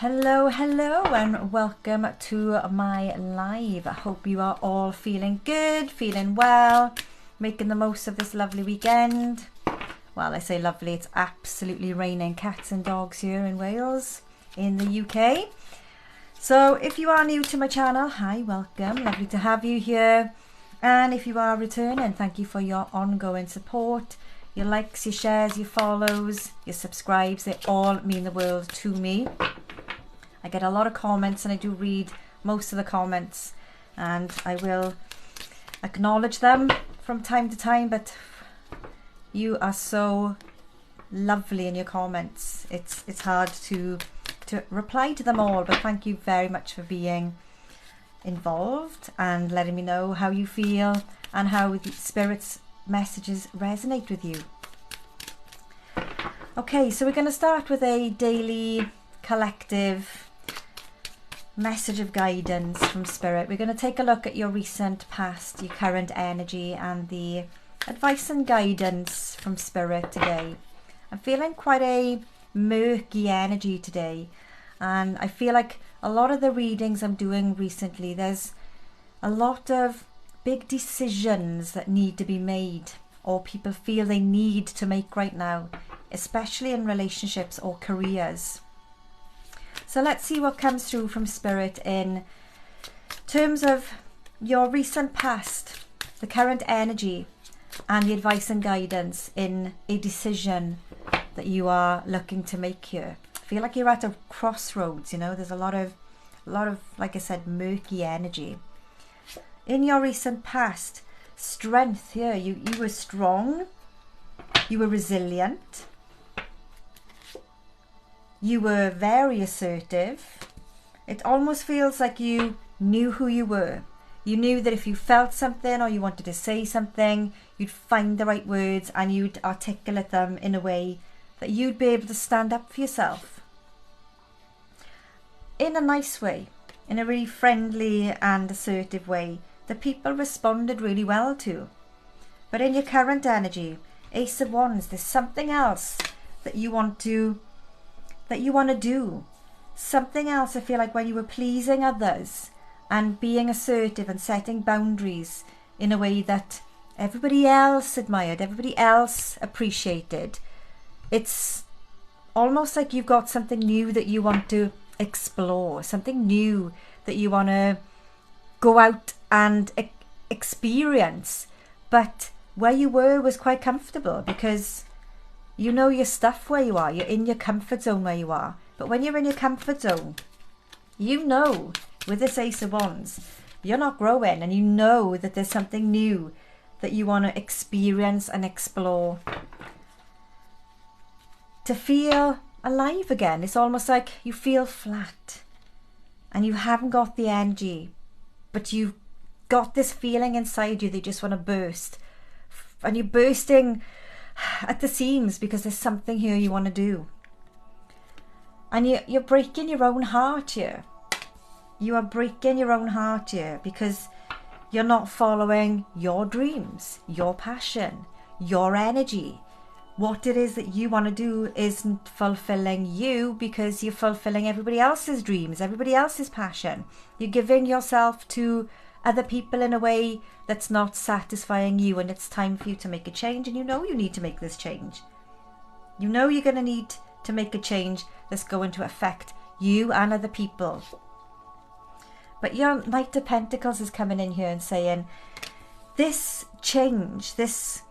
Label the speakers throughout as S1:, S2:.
S1: Hello and welcome to my live. I hope you are all feeling good, feeling well, making the most of this lovely weekend. Well, I say lovely, it's absolutely raining cats and dogs here in Wales, in the UK. So if you are new to my channel, hi, welcome, lovely to have you here. And if you are returning, thank you for your ongoing support. Your likes, your shares, your follows, your subscribes, they all mean the world to me. I get a lot of comments and I do read most of the comments and I will acknowledge them from time to time, but you are so lovely in your comments. It's hard to reply to them all, but thank you very much for being involved and letting me know how you feel and how the Spirit's messages resonate with you. Okay, so we're going to start with a daily collective message of guidance from Spirit. We're going to take a look at your recent, past, your current energy and the advice and guidance from Spirit today. I'm feeling quite a murky energy today, and I feel like a lot of the readings I'm doing recently, there's a lot of big decisions that need to be made or people feel they need to make right now, especially in relationships or careers. So let's see what comes through from Spirit in terms of your recent past, the current energy and the advice and guidance in a decision that you are looking to make here. I feel like you're at a crossroads, you know, there's a lot of, like I said, murky energy. In your recent past, strength here, you were strong, you were resilient, you were very assertive. It almost feels like you knew who you were. You knew that if you felt something or you wanted to say something, you'd find the right words and you'd articulate them in a way that you'd be able to stand up for yourself. In a nice way, in a really friendly and assertive way that people responded really well to. But in your current energy, Ace of Wands, there's something else that you want to do. Something else, I feel like, when you were pleasing others and being assertive and setting boundaries in a way that everybody else admired, everybody else appreciated. It's almost like you've got something new that you want to explore, something new that you want to go out and experience. But where you were was quite comfortable because you know your stuff where you are. You're in your comfort zone where you are. But when you're in your comfort zone, you know with this Ace of Wands, you're not growing, and you know that there's something new that you want to experience and explore. To feel alive again, it's almost like you feel flat and you haven't got the energy, but you've got this feeling inside you that you just want to burst, and you're bursting at the seams because there's something here you want to do, and you're breaking your own heart here. You are breaking your own heart here because you're not following your dreams, your passion, your energy. What it is that you want to do isn't fulfilling you because you're fulfilling everybody else's dreams, everybody else's passion. You're giving yourself to other people in a way that's not satisfying you, and it's time for you to make a change, and you know you need to make this change. You know you're going to need to make a change that's going to affect you and other people. But your Knight of Pentacles is coming in here and saying this change, this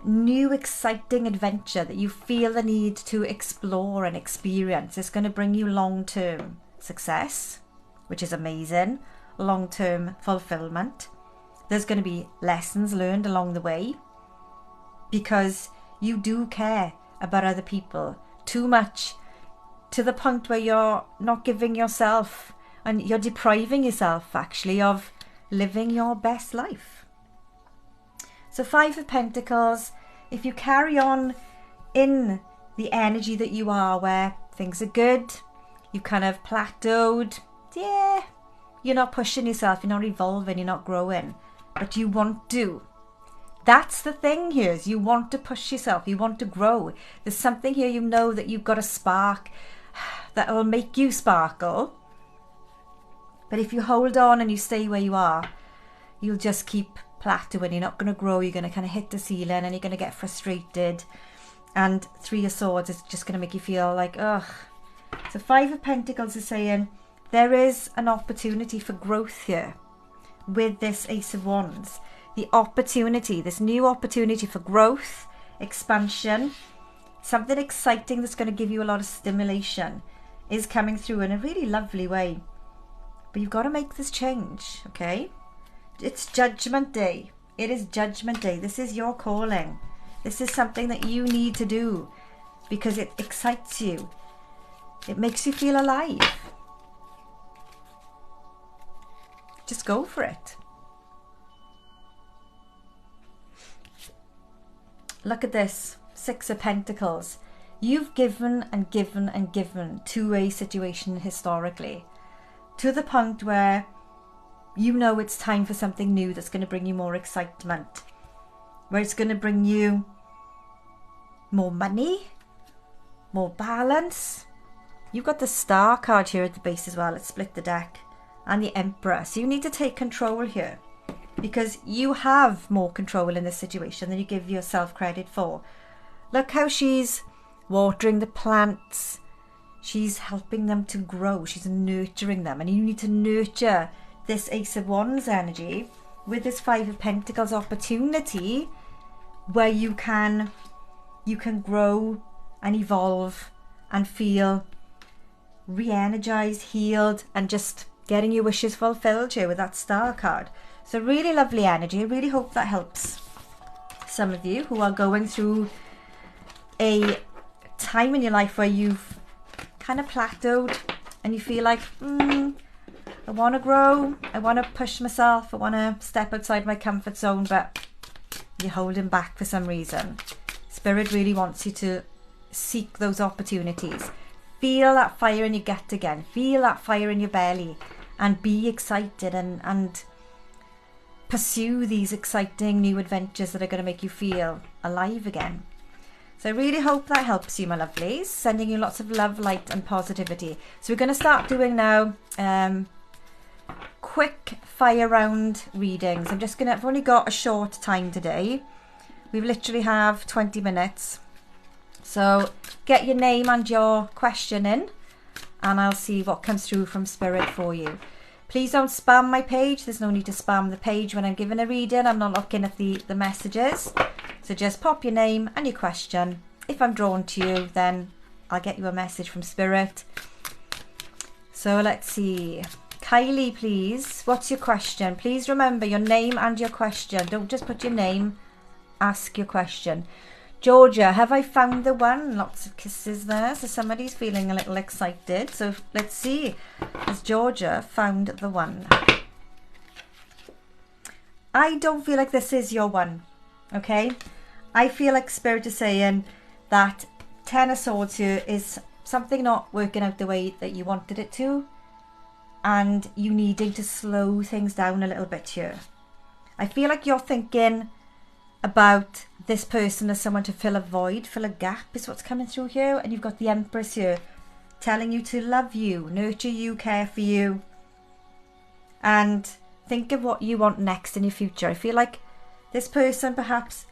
S1: new exciting adventure that you feel the need to explore and experience is going to bring you long-term success, which is amazing, long-term fulfillment. There's going to be lessons learned along the way because you do care about other people too much, to the point where you're not giving yourself and you're depriving yourself actually of living your best life. So Five of Pentacles, if you carry on in the energy that you are, where things are good, you've kind of plateaued, yeah, you're not pushing yourself, you're not evolving, you're not growing, but you want to. That's the thing here, is you want to push yourself, you want to grow. There's something here, you know that you've got a spark, that will make you sparkle. But if you hold on and you stay where you are, you'll just keep plateauing. You're not going to grow. You're going to kind of hit the ceiling and you're going to get frustrated. And Three of Swords is just going to make you feel like, ugh. So Five of Pentacles is saying there is an opportunity for growth here with this Ace of Wands. The opportunity, this new opportunity for growth, expansion, something exciting that's going to give you a lot of stimulation is coming through in a really lovely way. But you've got to make this change, okay? It's Judgment Day. It is Judgment Day. This is your calling. This is something that you need to do because it excites you. It makes you feel alive. Just go for it. Look at this. Six of Pentacles. You've given and given and given to a situation historically, to the point where you know it's time for something new that's going to bring you more excitement, where it's going to bring you more money, more balance. You've got the Star card here at the base as well. Let's split the deck. And the Emperor. So you need to take control here because you have more control in this situation than you give yourself credit for. Look how she's watering the plants. She's helping them to grow. She's nurturing them. And you need to nurture this Ace of Wands energy with this Five of Pentacles opportunity where you can grow and evolve and feel re-energized, healed, and just getting your wishes fulfilled here with that Star card. So really lovely energy. I really hope that helps some of you who are going through a time in your life where you've kind of plateaued and you feel like, I want to grow, I want to push myself, I want to step outside my comfort zone, but you're holding back for some reason. Spirit really wants you to seek those opportunities. Feel that fire in your gut again. Feel that fire in your belly and be excited and pursue these exciting new adventures that are going to make you feel alive again. So I really hope that helps you, my lovelies. Sending you lots of love, light and positivity. So we're going to start doing now quick fire round readings. I've only got a short time today. We literally have 20 minutes. So get your name and your question in and I'll see what comes through from Spirit for you. Please don't spam my page. There's no need to spam the page when I'm giving a reading. I'm not looking at the messages. So just pop your name and your question. If I'm drawn to you, then I'll get you a message from Spirit. So let's see. Kylie, please. What's your question? Please remember your name and your question. Don't just put your name. Ask your question. Georgia, have I found the one? Lots of kisses there. So somebody's feeling a little excited. So let's see. Has Georgia found the one? I don't feel like this is your one. Okay? I feel like Spirit is saying that Ten of Swords here is something not working out the way that you wanted it to. And you needing to slow things down a little bit here. I feel like you're thinking about this person as someone to fill a void, fill a gap is what's coming through here. And you've got the Empress here telling you to love you, nurture you, care for you. And think of what you want next in your future. I feel like this person perhaps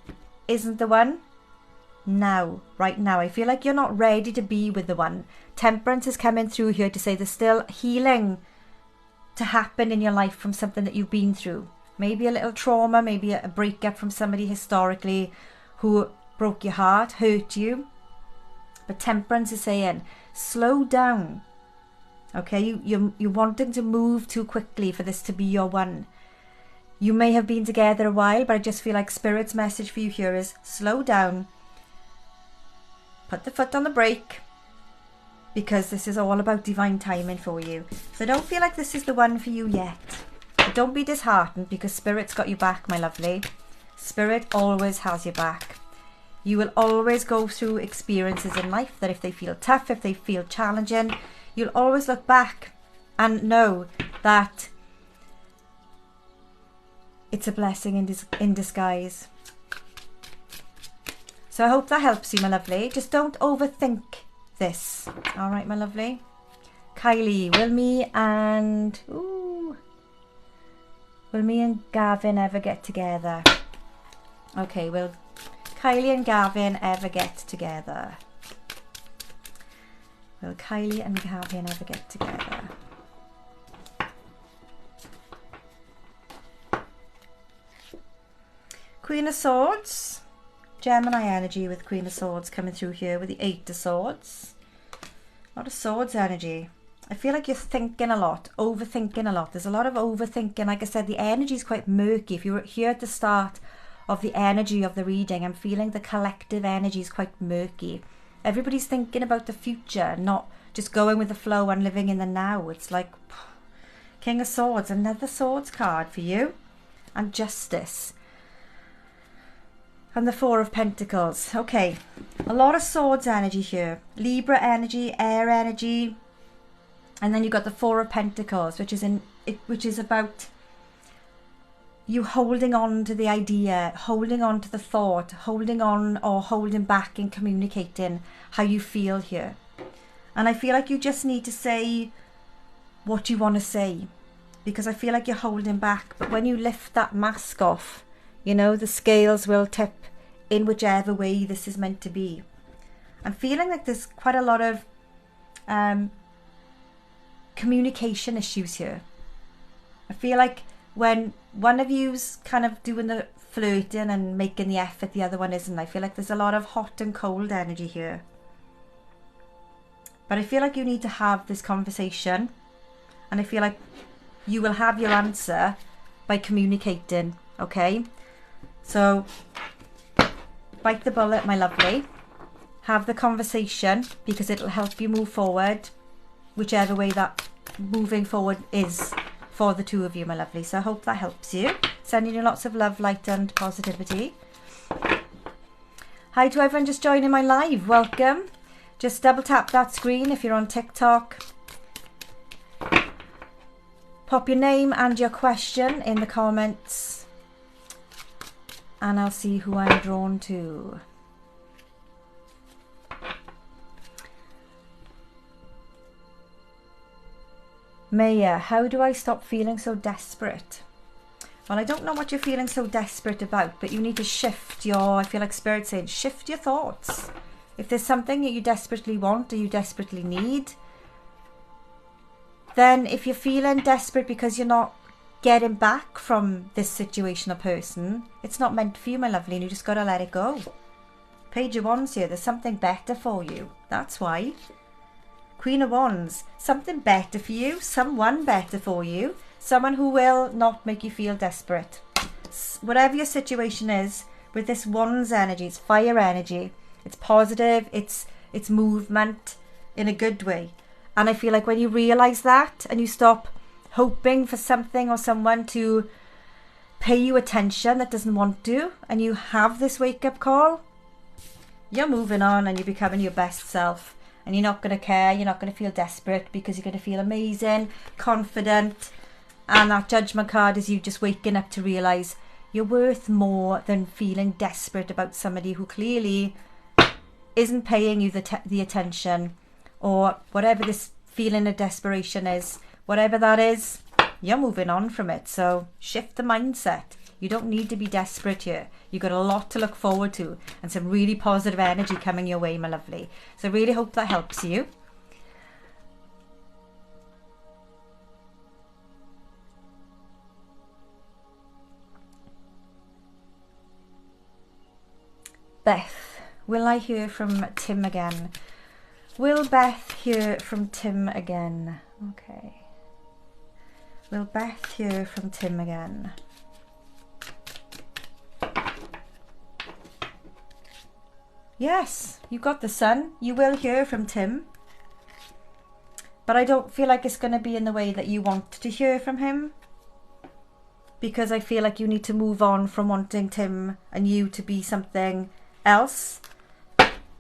S1: isn't the one now, right now. I feel like you're not ready to be with the one. Temperance is coming through here to say there's still healing to happen in your life from something that you've been through. Maybe a little trauma, maybe a breakup from somebody historically who broke your heart, hurt you. But Temperance is saying, slow down. Okay, you're wanting to move too quickly for this to be your one. You may have been together a while, but I just feel like Spirit's message for you here is slow down. Put the foot on the brake. Because this is all about divine timing for you. So don't feel like this is the one for you yet. But don't be disheartened because Spirit's got your back, my lovely. Spirit always has your back. You will always go through experiences in life that if they feel tough, if they feel challenging, you'll always look back and know that it's a blessing in disguise. So I hope that helps you, my lovely. Just don't overthink this. All right, my lovely. Kylie, will me and Gavin ever get together? Okay, will Kylie and Gavin ever get together? Will Kylie and Gavin ever get together? Queen of Swords. Gemini energy with Queen of Swords coming through here with the Eight of Swords. A lot of Swords energy. I feel like you're thinking a lot, overthinking a lot. There's a lot of overthinking. Like I said, the energy is quite murky. If you were here at the start of the energy of the reading, I'm feeling the collective energy is quite murky. Everybody's thinking about the future, not just going with the flow and living in the now. It's like King of Swords, another Swords card for you, and Justice. And the Four of Pentacles. Okay, a lot of Swords energy here. Libra energy, air energy. And then you've got the Four of Pentacles, which is about you holding on to the idea, holding on to the thought, holding on or holding back and communicating how you feel here. And I feel like you just need to say what you want to say, because I feel like you're holding back. But when you lift that mask off, you know, the scales will tip in whichever way this is meant to be. I'm feeling like there's quite a lot of communication issues here. I feel like when one of you's kind of doing the flirting and making the effort, the other one isn't. I feel like there's a lot of hot and cold energy here. But I feel like you need to have this conversation, and I feel like you will have your answer by communicating, okay? So bite the bullet, my lovely. Have the conversation, because it'll help you move forward, whichever way that moving forward is for the two of you, my lovely. So I hope that helps you. Sending you lots of love, light and positivity. Hi to everyone just joining my live. Welcome. Just double tap that screen if you're on TikTok. Pop your name and your question in the comments, and I'll see who I'm drawn to. Maya, how do I stop feeling so desperate? Well, I don't know what you're feeling so desperate about, but you need to shift your, I feel like Spirit's saying, shift your thoughts. If there's something that you desperately want or you desperately need, then if you're feeling desperate because you're not getting back from this situation or person, it's not meant for you, my lovely, and you just got to let it go. Page of Wands here, there's something better for you. That's why. Queen of Wands, something better for you, someone better for you, someone who will not make you feel desperate. Whatever your situation is, with this Wands energy, it's fire energy, it's positive, it's movement in a good way. And I feel like when you realise that and you stop hoping for something or someone to pay you attention that doesn't want to, and you have this wake-up call, you're moving on and you're becoming your best self. And you're not going to care, you're not going to feel desperate, because you're going to feel amazing, confident. And that Judgment card is you just waking up to realise you're worth more than feeling desperate about somebody who clearly isn't paying you the attention, or whatever this feeling of desperation is. Whatever that is, you're moving on from it. So shift the mindset. You don't need to be desperate here. You've got a lot to look forward to and some really positive energy coming your way, my lovely. So I really hope that helps you. Beth, will I hear from Tim again? Will Beth hear from Tim again? Okay. Will Beth hear from Tim again? Yes, you got the Sun. You will hear from Tim. But I don't feel like it's going to be in the way that you want to hear from him. Because I feel like you need to move on from wanting Tim and you to be something else.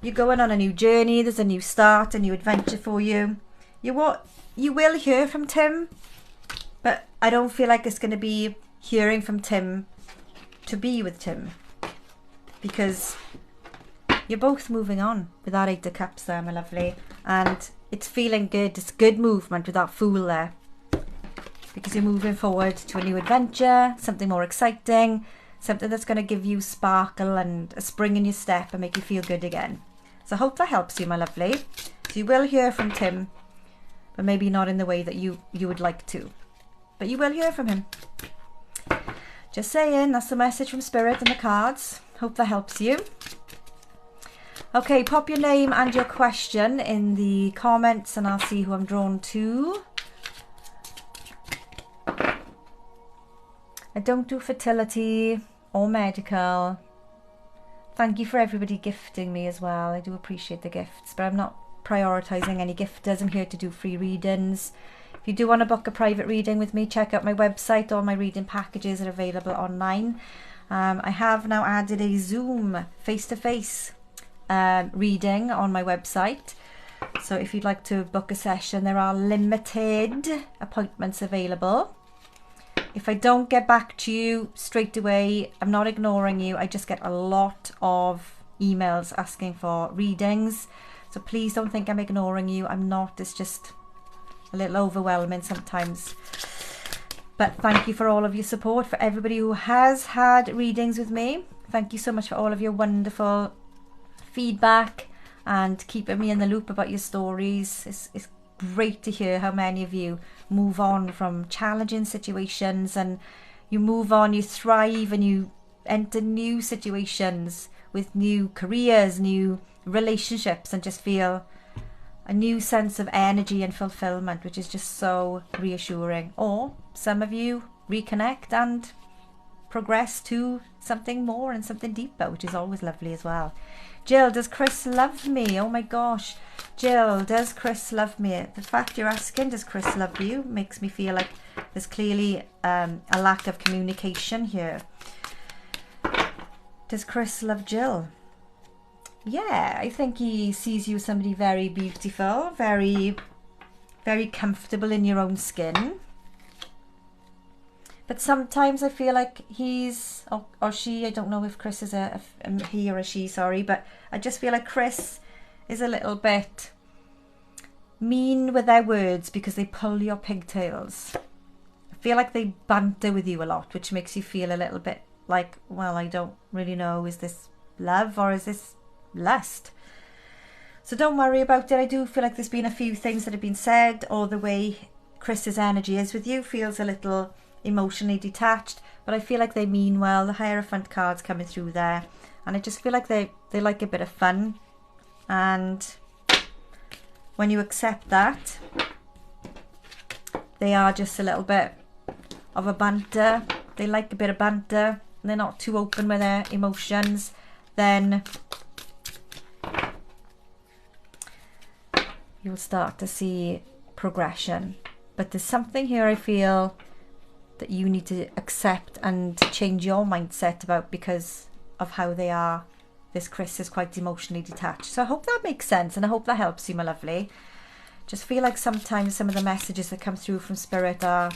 S1: You're going on a new journey. There's a new start, a new adventure for you. You will hear from Tim. But I don't feel like it's going to be hearing from Tim to be with Tim. Because you're both moving on with that Eight of Cups there, my lovely. And it's feeling good. It's good movement with that Fool there, because you're moving forward to a new adventure, something more exciting, something that's going to give you sparkle and a spring in your step and make you feel good again. So I hope that helps you, my lovely. So you will hear from Tim, but maybe not in the way that you would like to. But you will hear from him. Just saying, that's the message from Spirit and the cards. Hope that helps you. Okay, pop your name and your question in the comments and I'll see who I'm drawn to. I don't do fertility or medical. Thank you for everybody gifting me as well. I do appreciate the gifts, but I'm not prioritising any gifters. I'm here to do free readings. If you do want to book a private reading with me, check out my website. All my reading packages are available online. I have now added a Zoom face-to-face reading on my website. So if you'd like to book a session, there are limited appointments available. If I don't get back to you straight away, I'm not ignoring you. I just get a lot of emails asking for readings. So please don't think I'm ignoring you. I'm not. It's just a little overwhelming sometimes. But thank you for all of your support. For everybody who has had readings with me, thank you so much for all of your wonderful feedback and keeping me in the loop about your stories. It's great to hear how many of you move on from challenging situations, and you move on, you thrive, and you enter new situations with new careers, new relationships, and just feel a new sense of energy and fulfillment, which is just so reassuring. Or some of you reconnect and progress to something more and something deeper, which is always lovely as well. Jill, does Chris love me? Oh my gosh. Jill, does Chris love me? The fact you're asking, does Chris love you, makes me feel like there's clearly a lack of communication here. Does Chris love Jill? Yeah, I think he sees you as somebody very beautiful, very, very comfortable in your own skin. But sometimes I feel like he's, or she, I don't know if Chris is a he or a she, sorry, but I just feel like Chris is a little bit mean with their words because they pull your pigtails. I feel like they banter with you a lot, which makes you feel a little bit like, well, I don't really know, is this love or is this lust? So don't worry about it. I do feel like there's been a few things that have been said, or the way Chris's energy is with you feels a little emotionally detached, but I feel like they mean well. The Hierophant cards coming through there, and I just feel like they like a bit of fun, and when you accept that, they are just a little bit of a banter. They like a bit of banter, and they're not too open with their emotions. Then you'll start to see progression. But there's something here I feel that you need to accept and change your mindset about because of how they are. This Chris is quite emotionally detached. So I hope that makes sense, and I hope that helps you, my lovely. Just feel like sometimes some of the messages that come through from Spirit are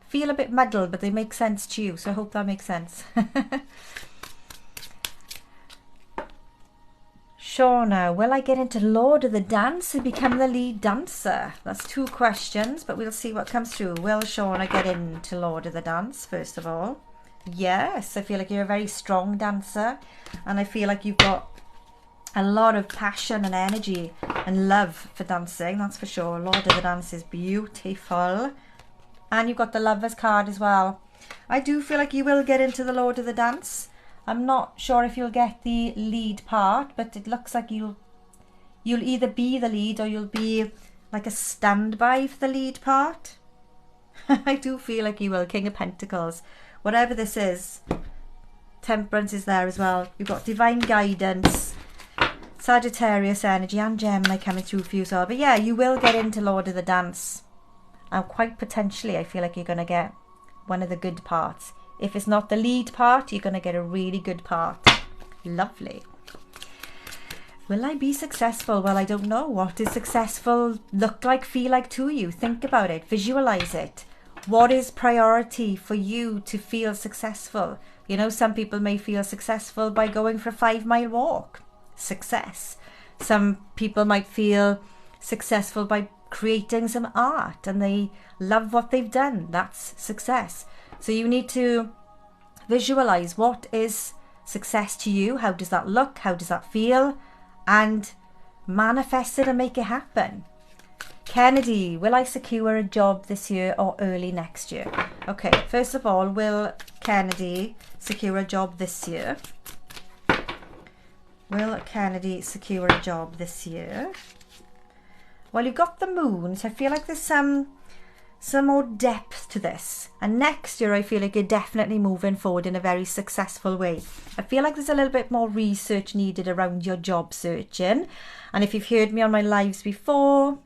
S1: feel a bit muddled, but they make sense to you. So I hope that makes sense. Shauna, will I get into Lord of the Dance and become the lead dancer? That's 2 questions, but we'll see what comes through. Will Shauna get into Lord of the Dance, first of all? Yes, I feel like you're a very strong dancer, and I feel like you've got a lot of passion and energy and love for dancing, that's for sure. Lord of the Dance is beautiful. And you've got the Lovers card as well. I do feel like you will get into the Lord of the Dance. I'm not sure if you'll get the lead part, but it looks like you'll either be the lead or you'll be like a standby for the lead part. I do feel like you will. King of Pentacles. Whatever this is, Temperance is there as well. You've got Divine Guidance, Sagittarius energy, and Gemini coming through for you as well. But yeah, you will get into Lord of the Dance. And quite potentially, I feel like you're going to get one of the good parts. If it's not the lead part, you're going to get a really good part. Lovely. Will I be successful? Well, I don't know. What does successful look like, feel like to you? Think about it. Visualize it. What is priority for you to feel successful? You know, some people may feel successful by going for a 5-mile walk. success. Some people might feel successful by creating some art and they love what they've done. That's success. So you need to visualize what is success to you. How does that look? How does that feel? And manifest it and make it happen. Kennedy, will I secure a job this year or early next year? Okay, first of all, will Kennedy secure a job this year? Will Kennedy secure a job this year? Well, you've got the moon, so I feel like there's some more depth to this. And next year, I feel like you're definitely moving forward in a very successful way. I feel like there's a little bit more research needed around your job searching. And if you've heard me on my lives before,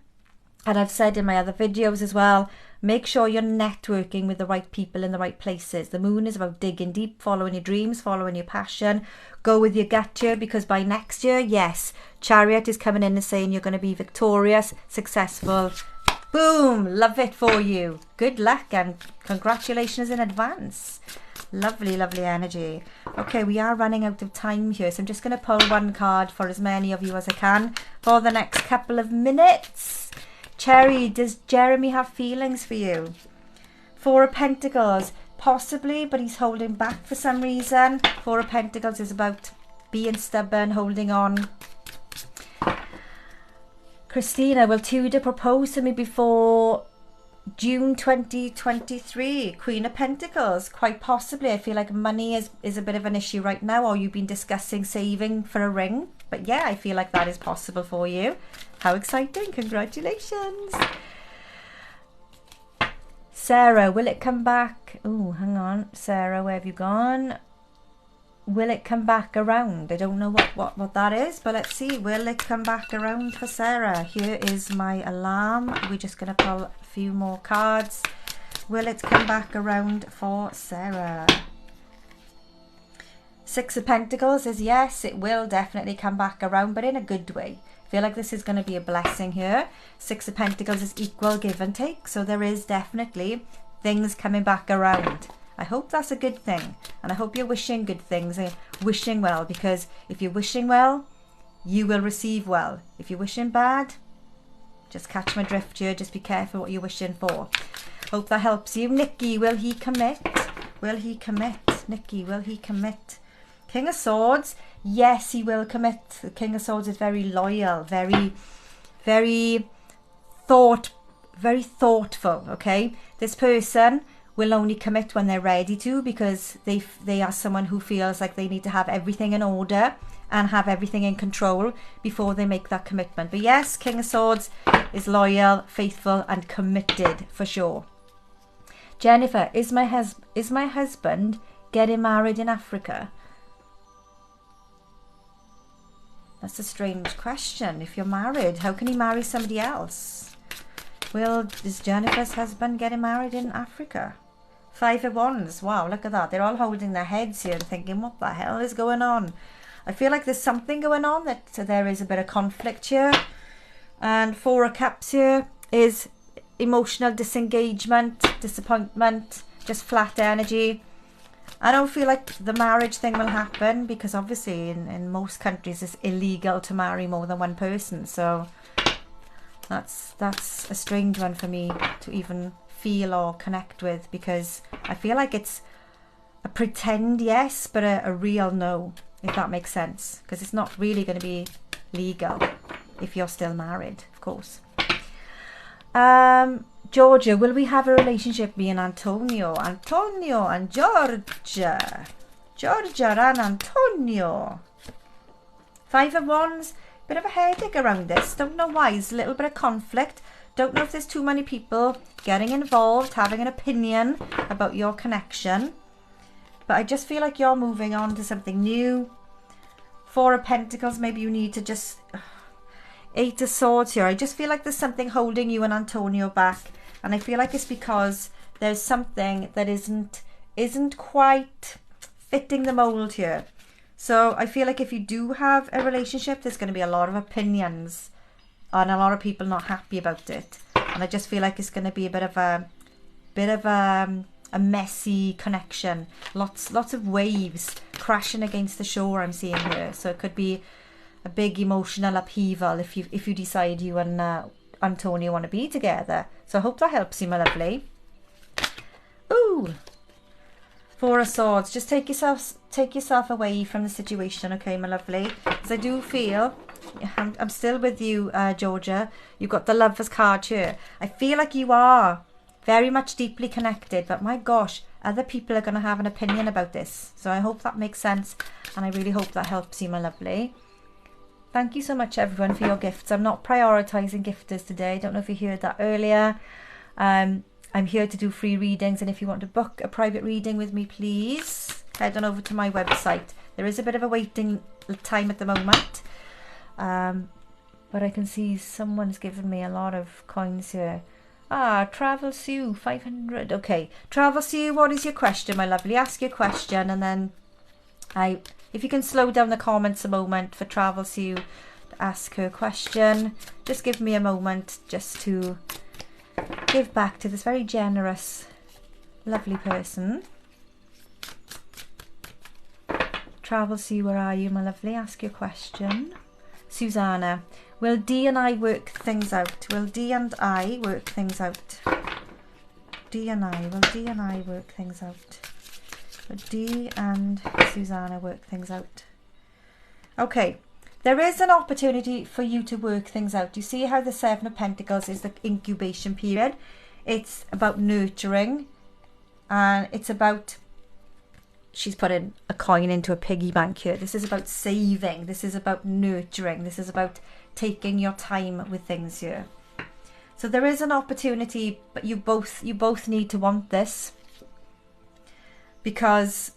S1: and I've said in my other videos as well, make sure you're networking with the right people in the right places. The moon is about digging deep, following your dreams, following your passion. Go with your gut here, because by next year, yes, Chariot is coming in and saying you're going to be victorious, successful. Boom! Love it for you. Good luck and congratulations in advance. Lovely, lovely energy. Okay, we are running out of time here, so I'm just going to pull one card for as many of you as I can for the next couple of minutes. Cherry, does Jeremy have feelings for you? Four of Pentacles, possibly, but he's holding back for some reason. Four of Pentacles is about being stubborn, holding on. Christina, will Tudor propose to me before June 2023? Queen of Pentacles, quite possibly. I feel like money is a bit of an issue right now, or you've been discussing saving for a ring. But yeah, I feel like that is possible for you. How exciting. Congratulations. Sarah, will it come back? Oh, hang on. Sarah, where have you gone? Will it come back around? I don't know what that is, but let's see. Will it come back around for Sarah? Here is my alarm. We're just going to pull a few more cards. Will it come back around for Sarah? Six of Pentacles is yes, it will definitely come back around, but in a good way. I feel like this is going to be a blessing here. Six of Pentacles is equal give and take, so there is definitely things coming back around. I hope that's a good thing, and I hope you're wishing good things and wishing well, because if you're wishing well, you will receive well. If you're wishing bad, just catch my drift here. Just be careful what you're wishing for. Hope that helps you. Nikki, will he commit? Will he commit? Nikki, will he commit? King of Swords, yes, he will commit. The King of Swords is very loyal, very thoughtful, okay? This person will only commit when they're ready to, because they are someone who feels like they need to have everything in order and have everything in control before they make that commitment. But yes, King of Swords is loyal, faithful and committed for sure. Jennifer, is my husband getting married in Africa? That's a strange question. If you're married, how can he marry somebody else? Well, is Jennifer's husband getting married in Africa? Five of Wands. Wow, look at that. They're all holding their heads here and thinking, what the hell is going on? I feel like there's something going on, that there is a bit of conflict here. And Four of Cups here is emotional disengagement, disappointment, just flat energy. I don't feel like the marriage thing will happen, because obviously in most countries it's illegal to marry more than one person. So that's a strange one for me to even feel or connect with, because I feel like it's a pretend yes, but a real no, if that makes sense, because it's not really going to be legal if you're still married, of course. Georgia, will we have a relationship, me and Antonio? Antonio and Georgia. Georgia and Antonio. Five of Wands, bit of a headache around this. Don't know why. There's a little bit of conflict. Don't know if there's too many people getting involved, having an opinion about your connection. But I just feel like you're moving on to something new. Four of Pentacles, maybe you need to just... Eight of Swords here. I just feel like there's something holding you and Antonio back. And I feel like it's because there's something that isn't quite fitting the mold here. So I feel like if you do have a relationship, there's going to be a lot of opinions and a lot of people not happy about it. And I just feel like it's going to be a bit of a messy connection. Lots of waves crashing against the shore I'm seeing here. So it could be a big emotional upheaval if you decide you and Antonio want to be together. So I hope that helps you, my lovely. Ooh, Four of Swords. Just take yourself away from the situation, okay, my lovely? Because I do feel, I'm still with you, Georgia. You've got the Lovers card here. I feel like you are very much deeply connected, but my gosh, other people are going to have an opinion about this. So I hope that makes sense, and I really hope that helps you, my lovely. Thank you so much, everyone, for your gifts. I'm not prioritising gifters today. I don't know if you heard that earlier. I'm here to do free readings, and if you want to book a private reading with me, please head on over to my website. There is a bit of a waiting time at the moment, but I can see someone's given me a lot of coins here. Travel Sue, 500. Okay, Travel Sue, what is your question, my lovely? Ask your question, and then if you can slow down the comments a moment for Travel Sue to ask her question. Just give me a moment just to give back to this very generous, lovely person. Travel Sue, where are you, my lovely? Ask your question. Susanna, will D and I work things out? Will D and I work things out? D and I, will D and I work things out? Will D and Susanna work things out? Okay, there is an opportunity for you to work things out. You see how the Seven of Pentacles is the incubation period? It's about nurturing, and it's about, she's putting a coin into a piggy bank here. This is about saving. This is about nurturing. This is about taking your time with things here. So there is an opportunity, but you both need to want this, because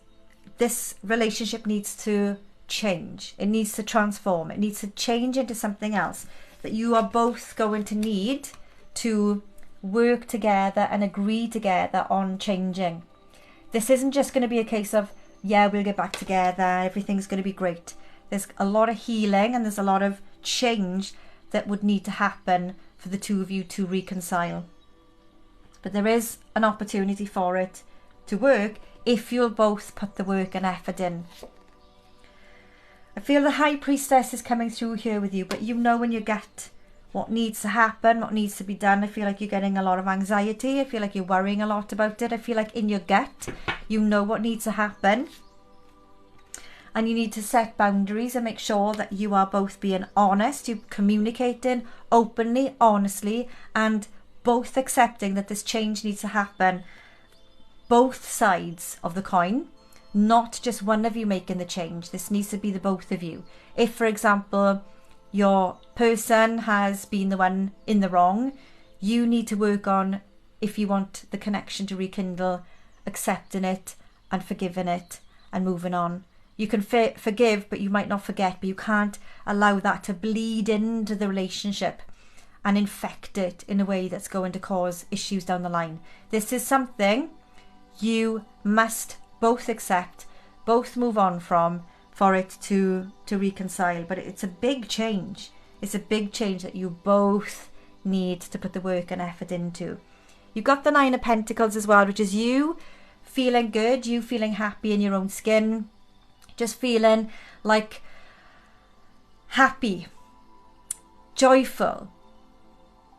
S1: this relationship needs to change. It needs to transform. It needs to change into something else that you are both going to need to work together and agree together on changing. This isn't just going to be a case of, yeah, we'll get back together, everything's going to be great. There's a lot of healing and there's a lot of change that would need to happen for the two of you to reconcile. But there is an opportunity for it to work if you'll both put the work and effort in. I feel the High Priestess is coming through here with you, but you know when you get what needs to happen, what needs to be done. I feel like you're getting a lot of anxiety. I feel like you're worrying a lot about it. I feel like in your gut, you know what needs to happen. And you need to set boundaries and make sure that you are both being honest, you're communicating openly, honestly, and both accepting that this change needs to happen. Both sides of the coin, not just one of you making the change. This needs to be the both of you. If, for example, your person has been the one in the wrong, you need to work on, if you want the connection to rekindle, accepting it and forgiving it and moving on. You can forgive, but you might not forget, but you can't allow that to bleed into the relationship and infect it in a way that's going to cause issues down the line. This is something you must both accept, both move on from, for it to reconcile. But it's a big change. It's a big change that you both need to put the work and effort into. You've got the Nine of Pentacles as well, which is you feeling good, you feeling happy in your own skin, just feeling like happy, joyful,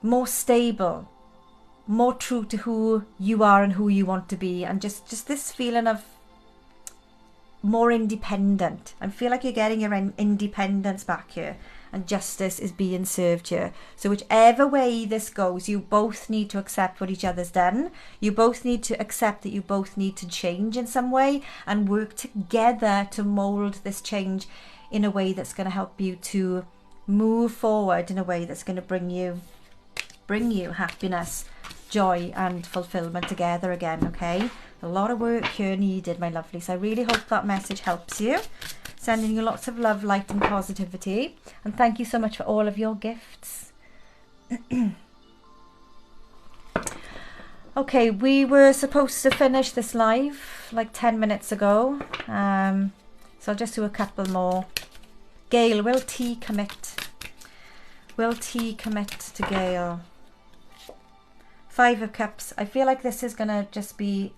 S1: more stable, more true to who you are and who you want to be, and just this feeling of more independent. I feel like you're getting your independence back here, and justice is being served here. So whichever way this goes, you both need to accept what each other's done. You both need to accept that you both need to change in some way and work together to mold this change in a way that's going to help you to move forward in a way that's going to bring you happiness, joy and fulfillment together again. Okay, a lot of work here needed, my lovely. So I really hope that message helps you. Sending you lots of love, light and positivity, and thank you so much for all of your gifts. Okay, we were supposed to finish this live like 10 minutes ago, so I'll just do a couple more. Gail, will T commit? Will T commit to Gail? Five of Cups. I feel like this is going to just be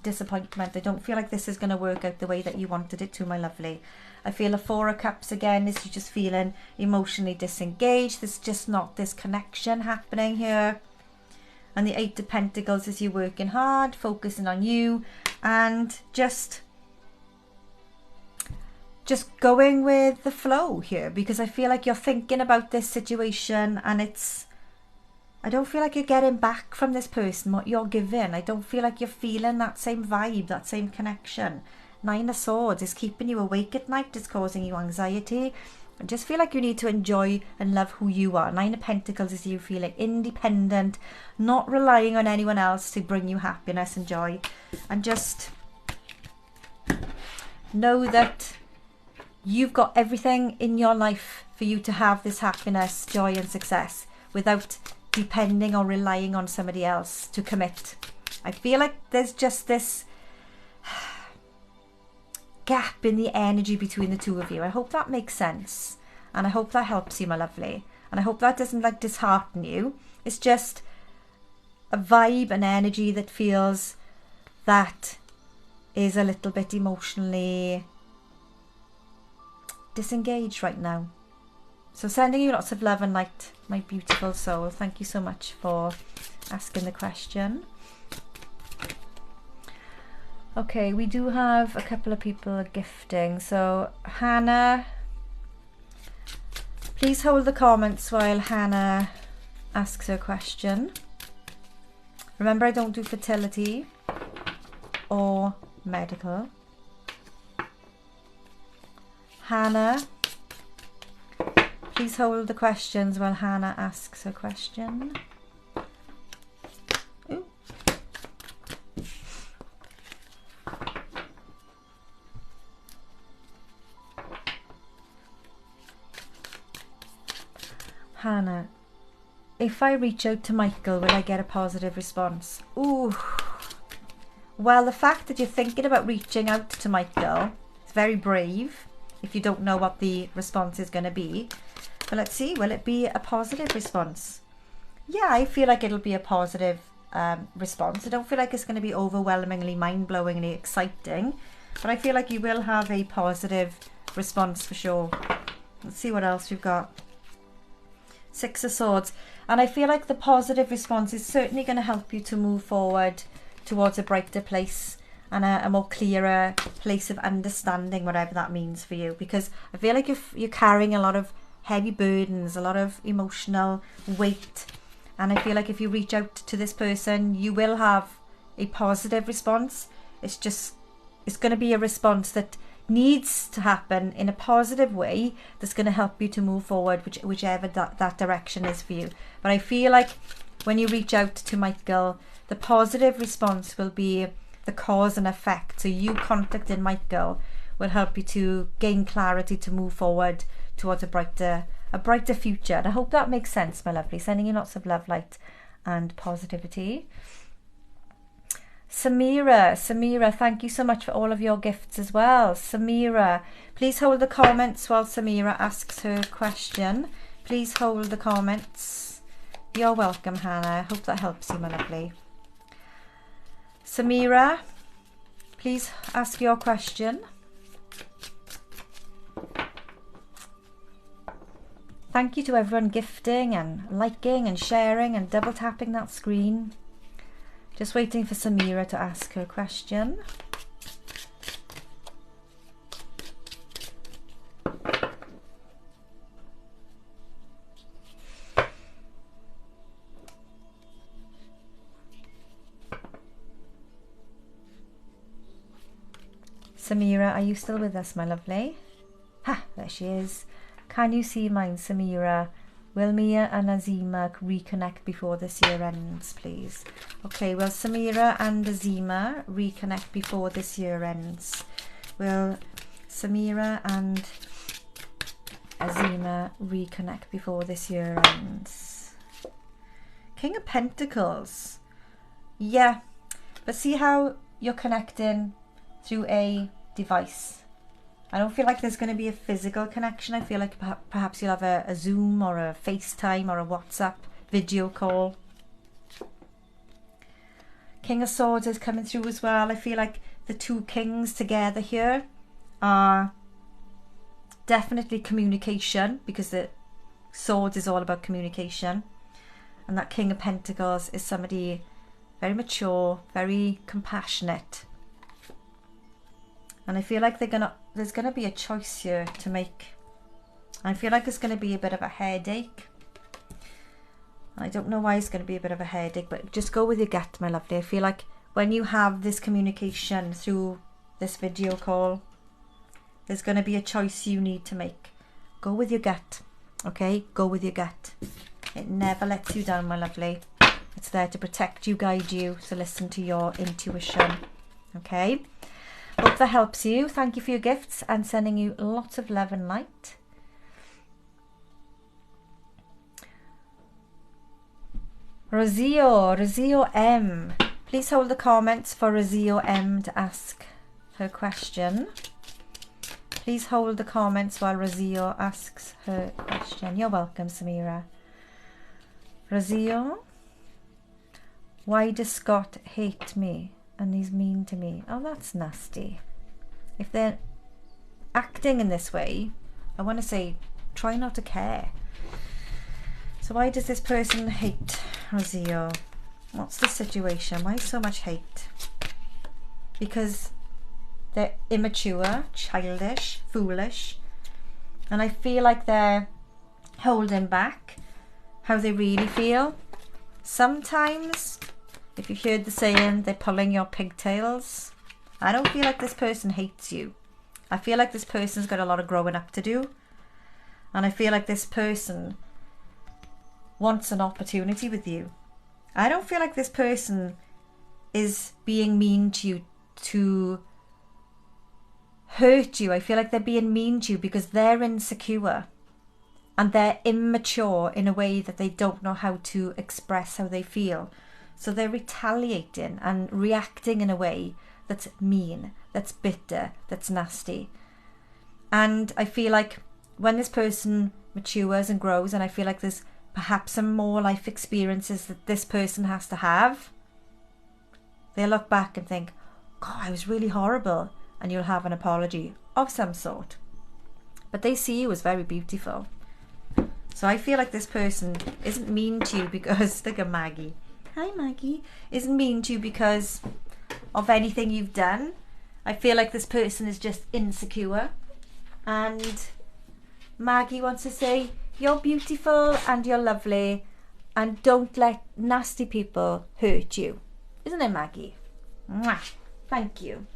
S1: disappointment. I don't feel like this is going to work out the way that you wanted it to, my lovely. I feel the Four of Cups again is you just feeling emotionally disengaged. There's just not this connection happening here. And the Eight of Pentacles is you working hard, focusing on you, and just going with the flow here, because I feel like you're thinking about this situation and I don't feel like you're getting back from this person what you're giving. I don't feel like you're feeling that same vibe, that same connection. Nine of Swords is keeping you awake at night, it's causing you anxiety. I just feel like you need to enjoy and love who you are. Nine of Pentacles is you feeling independent, not relying on anyone else to bring you happiness and joy. And just know that you've got everything in your life for you to have this happiness, joy and success without depending or relying on somebody else to commit. I feel like there's just this gap in the energy between the two of you. I hope that makes sense, and I hope that helps you, my lovely, and I hope that doesn't like dishearten you. It's just a vibe, an energy that feels that is a little bit emotionally disengaged right now. So sending you lots of love and light, my beautiful soul. Thank you so much for asking the question. Okay, we do have a couple of people gifting. So Hannah, please hold the comments while Hannah asks her question. Remember, I don't do fertility or medical. Hannah, please hold the questions while Hannah asks her question. Ooh. Hannah, if I reach out to Michael, will I get a positive response? Ooh. Well, the fact that you're thinking about reaching out to Michael is very brave if you don't know what the response is going to be. But let's see, will it be a positive response? Yeah, I feel like it'll be a positive response. I don't feel like it's going to be overwhelmingly, mind-blowingly exciting, but I feel like you will have a positive response for sure. Let's see what else we've got. Six of Swords. And I feel like the positive response is certainly going to help you to move forward towards a brighter place and a more clearer place of understanding, whatever that means for you. Because I feel like you're carrying a lot of heavy burdens, a lot of emotional weight. And I feel like if you reach out to this person, you will have a positive response. It's going to be a response that needs to happen in a positive way that's going to help you to move forward, whichever that direction is for you. But I feel like when you reach out to Michael, the positive response will be the cause and effect. So you contacting Michael will help you to gain clarity to move forward towards a brighter future. And I hope that makes sense, my lovely. Sending you lots of love, light and positivity. Samira, thank you so much for all of your gifts as well. Samira, please hold the comments while Samira asks her question. Please hold the comments. You're welcome, Hannah. I hope that helps you, my lovely. Samira, please ask your question. Thank you to everyone gifting and liking and sharing and double tapping that screen. Just waiting for Samira to ask her question. Samira, are you still with us, my lovely? Ha, there she is. Can you see mine, Samira? Will Mia and Azima reconnect before this year ends, please? Okay, will Samira and Azima reconnect before this year ends? Will Samira and Azima reconnect before this year ends? King of Pentacles. Yeah, but see how you're connecting through a device. I don't feel like there's going to be a physical connection. I feel like perhaps you'll have a Zoom or a FaceTime or a WhatsApp video call. King of Swords is coming through as well. I feel like the two kings together here are definitely communication, because the Swords is all about communication. And that King of Pentacles is somebody very mature, very compassionate. And I feel like there's gonna be a choice here to make. I feel like it's gonna be a bit of a headache. I don't know why it's gonna be a bit of a headache, but just go with your gut, my lovely. I feel like when you have this communication through this video call, there's gonna be a choice you need to make. Go with your gut, okay? Go with your gut. It never lets you down, my lovely. It's there to protect you, guide you. So listen to your intuition, okay? Hope that helps you. Thank you for your gifts and sending you lots of love and light. Rosio M. Please hold the comments for Rosio M to ask her question. Please hold the comments while Rosio asks her question. You're welcome, Samira. Rosio, why does Scott hate me and he's mean to me? Oh, that's nasty. If they're acting in this way, I want to say try not to care. So why does this person hate Rosio? What's the situation? Why so much hate? Because they're immature, childish, foolish, and I feel like they're holding back how they really feel. Sometimes, if you've heard the saying, they're pulling your pigtails. I don't feel like this person hates you. I feel like this person's got a lot of growing up to do, and I feel like this person wants an opportunity with you. I don't feel like this person is being mean to you to hurt you. I feel like they're being mean to you because they're insecure and they're immature in a way that they don't know how to express how they feel. So they're retaliating and reacting in a way that's mean, that's bitter, that's nasty. And I feel like when this person matures and grows, and I feel like there's perhaps some more life experiences that this person has to have, they'll look back and think, God, I was really horrible. And you'll have an apology of some sort. But they see you as very beautiful. So I feel like this person isn't mean to you because, look at Maggie. Hi, Maggie. Isn't mean to you because of anything you've done. I feel like this person is just insecure. And Maggie wants to say, you're beautiful and you're lovely. And don't let nasty people hurt you. Isn't it, Maggie? Mwah. Thank you.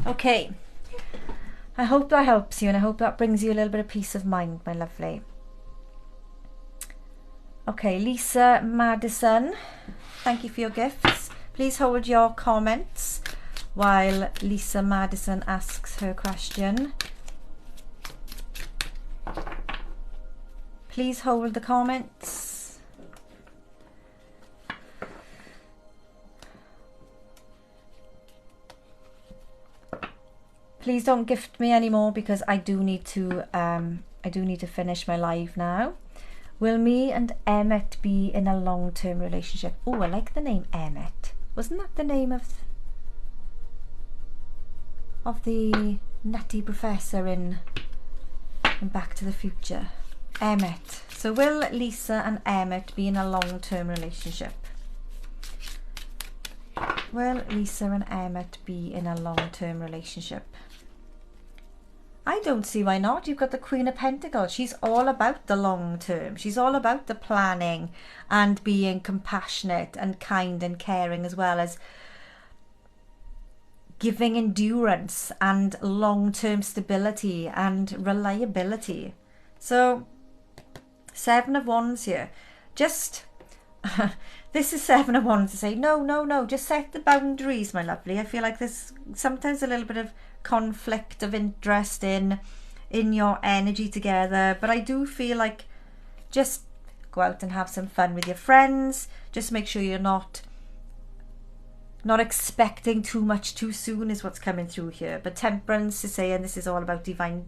S1: Okay. I hope that helps you, and I hope that brings you a little bit of peace of mind, my lovely. Okay, Lissa Madison, thank you for your gifts. Please hold your comments while Lissa Madison asks her question. Please hold the comments. Please don't gift me anymore because I do need to finish my live now. Will me and Emmett be in a long-term relationship? Oh, I like the name Emmett. Wasn't that the name of the nutty professor in Back to the Future? Emmett. So will Lissa and Emmett be in a long-term relationship? Will Lissa and Emmett be in a long-term relationship? I don't see why not. You've got the Queen of Pentacles. She's all about the long term. She's all about the planning and being compassionate and kind and caring, as well as giving endurance and long-term stability and reliability. So, Seven of Wands here. Just, this is Seven of Wands to say, no, just set the boundaries, my lovely. I feel like there's sometimes a little bit of conflict of interest in your energy together, but I do feel like just go out and have some fun with your friends. Just make sure you're not expecting too much too soon is what's coming through here. But Temperance is saying this is all about divine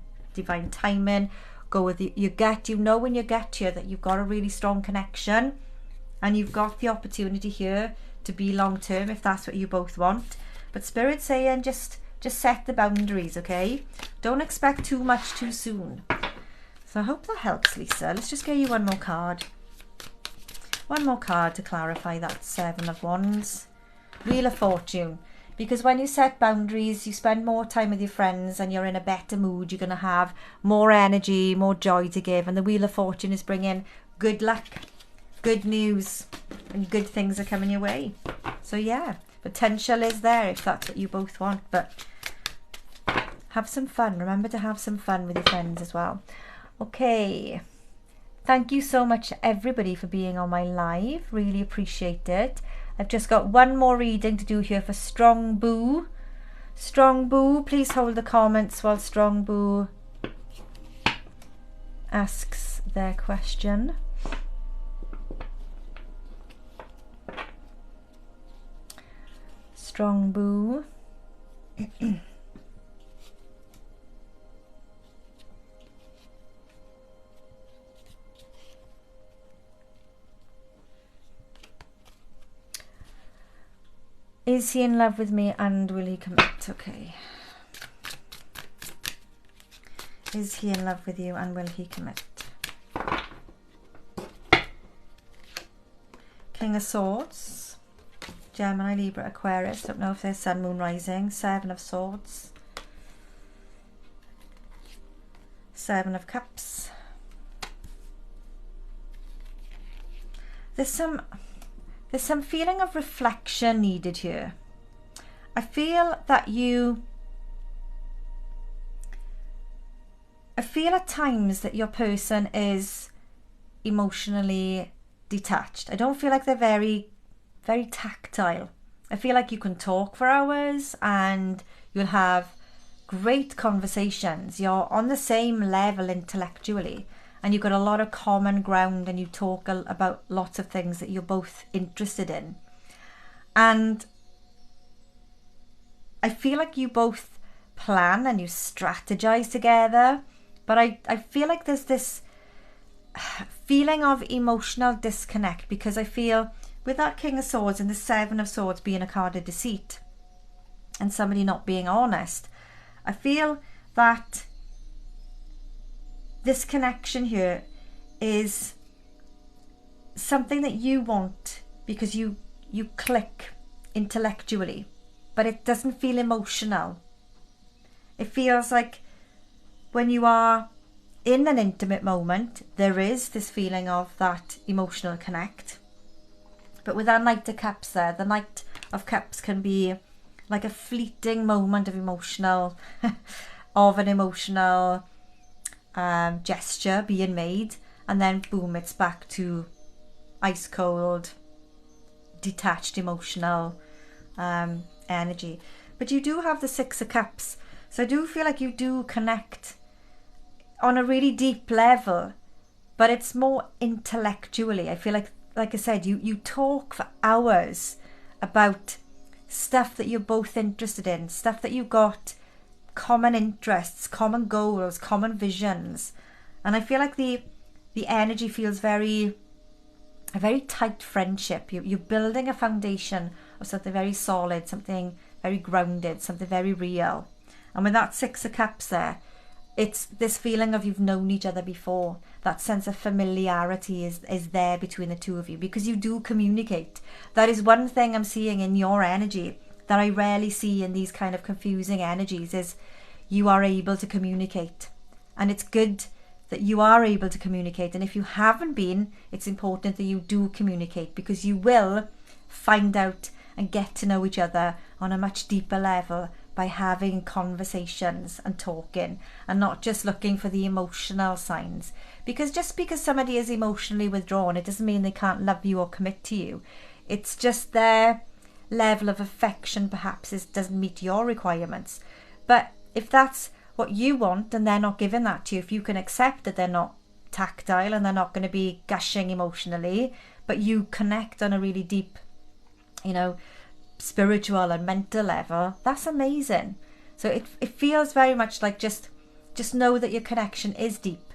S1: timing. Go with your gut. You know when you get here that you've got a really strong connection and you've got the opportunity here to be long term if that's what you both want. But Spirit's saying just Just set the boundaries, okay? Don't expect too much too soon. So I hope that helps, Lisa. Let's just get you one more card. One more card to clarify that Seven of Wands. Wheel of Fortune. Because when you set boundaries, you spend more time with your friends and you're in a better mood. You're going to have more energy, more joy to give. And the Wheel of Fortune is bringing good luck, good news, and good things are coming your way. So yeah, potential is there if that's what you both want. But have some fun. Remember to have some fun with your friends as well. Okay. Thank you so much, everybody, for being on my live. Really appreciate it. I've just got one more reading to do here for Strong Boo. Strong Boo, please hold the comments while Strong Boo asks their question. Strong Boo. Is he in love with me and will he commit? Okay. Is he in love with you and will he commit? King of Swords. Gemini, Libra, Aquarius. Don't know if there's Sun, Moon, Rising. Seven of Swords. Seven of Cups. There's some feeling of reflection needed here. I feel at times that your person is emotionally detached. I don't feel like they're very, very tactile. I feel like you can talk for hours and you'll have great conversations. You're on the same level intellectually. And you've got a lot of common ground and you talk about lots of things that you're both interested in. And I feel like you both plan and you strategize together. But I feel like there's this feeling of emotional disconnect because I feel with that King of Swords and the Seven of Swords being a card of deceit and somebody not being honest, I feel that this connection here is something that you want because you click intellectually, but it doesn't feel emotional. It feels like when you are in an intimate moment, there is this feeling of that emotional connect. But with that Knight of Cups there, the Knight of Cups can be like a fleeting moment of an emotional gesture being made, and then boom, it's back to ice cold, detached, emotional energy. But you do have the Six of Cups, so I do feel like you do connect on a really deep level, but it's more intellectually. I feel like I said, you talk for hours about stuff that you're both interested in, stuff that you got common interests, common goals, common visions. And I feel like the energy feels a very tight friendship. You're building a foundation of something very solid, something very grounded, something very real. And with that Six of Cups there, it's this feeling of you've known each other before. That sense of familiarity is there between the two of you because you do communicate. That is one thing I'm seeing in your energy that I rarely see in these kind of confusing energies, is you are able to communicate. And it's good that you are able to communicate. And if you haven't been, it's important that you do communicate, because you will find out and get to know each other on a much deeper level by having conversations and talking, and not just looking for the emotional signs. Because just because somebody is emotionally withdrawn, it doesn't mean they can't love you or commit to you. It's just their level of affection perhaps doesn't meet your requirements. But if that's what you want and they're not giving that to you, if you can accept that they're not tactile and they're not going to be gushing emotionally, but you connect on a really deep, spiritual and mental level, that's amazing. So it feels very much like just know that your connection is deep,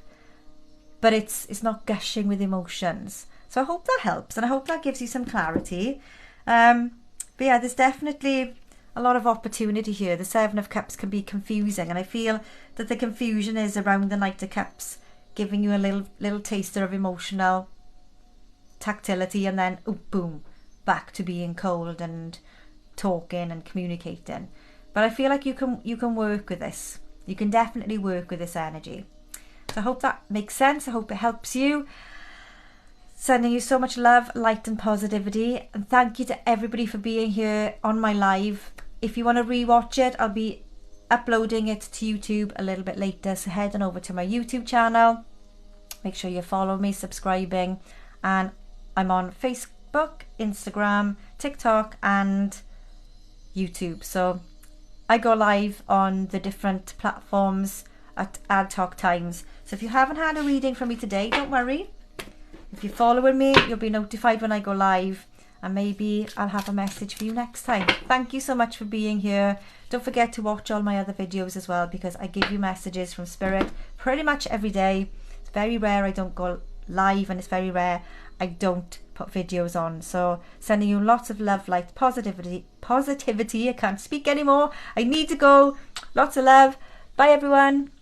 S1: but it's not gushing with emotions. So I hope that helps, and I hope that gives you some clarity. But yeah, there's definitely a lot of opportunity here. The Seven of Cups can be confusing, and I feel that the confusion is around the Knight of Cups, giving you a little taster of emotional tactility, and then boom, back to being cold and talking and communicating. But I feel like you can work with this. You can definitely work with this energy. So I hope that makes sense. I hope it helps you. Sending you so much love, light and positivity, and thank you to everybody for being here on my live. If you want to rewatch it, I'll be uploading it to YouTube a little bit later, so head on over to my YouTube channel. Make sure you follow me, subscribing, and I'm on Facebook, Instagram, TikTok and YouTube. So I go live on the different platforms at ad hoc times. So if you haven't had a reading from me today, don't worry. If you're following me, you'll be notified when I go live, and maybe I'll have a message for you next time. Thank you so much for being here. Don't forget to watch all my other videos as well, because I give you messages from Spirit pretty much every day. It's very rare I don't go live, and it's very rare I don't put videos on. So sending you lots of love, light, positivity. I can't speak anymore. I need to go. Lots of love. Bye everyone.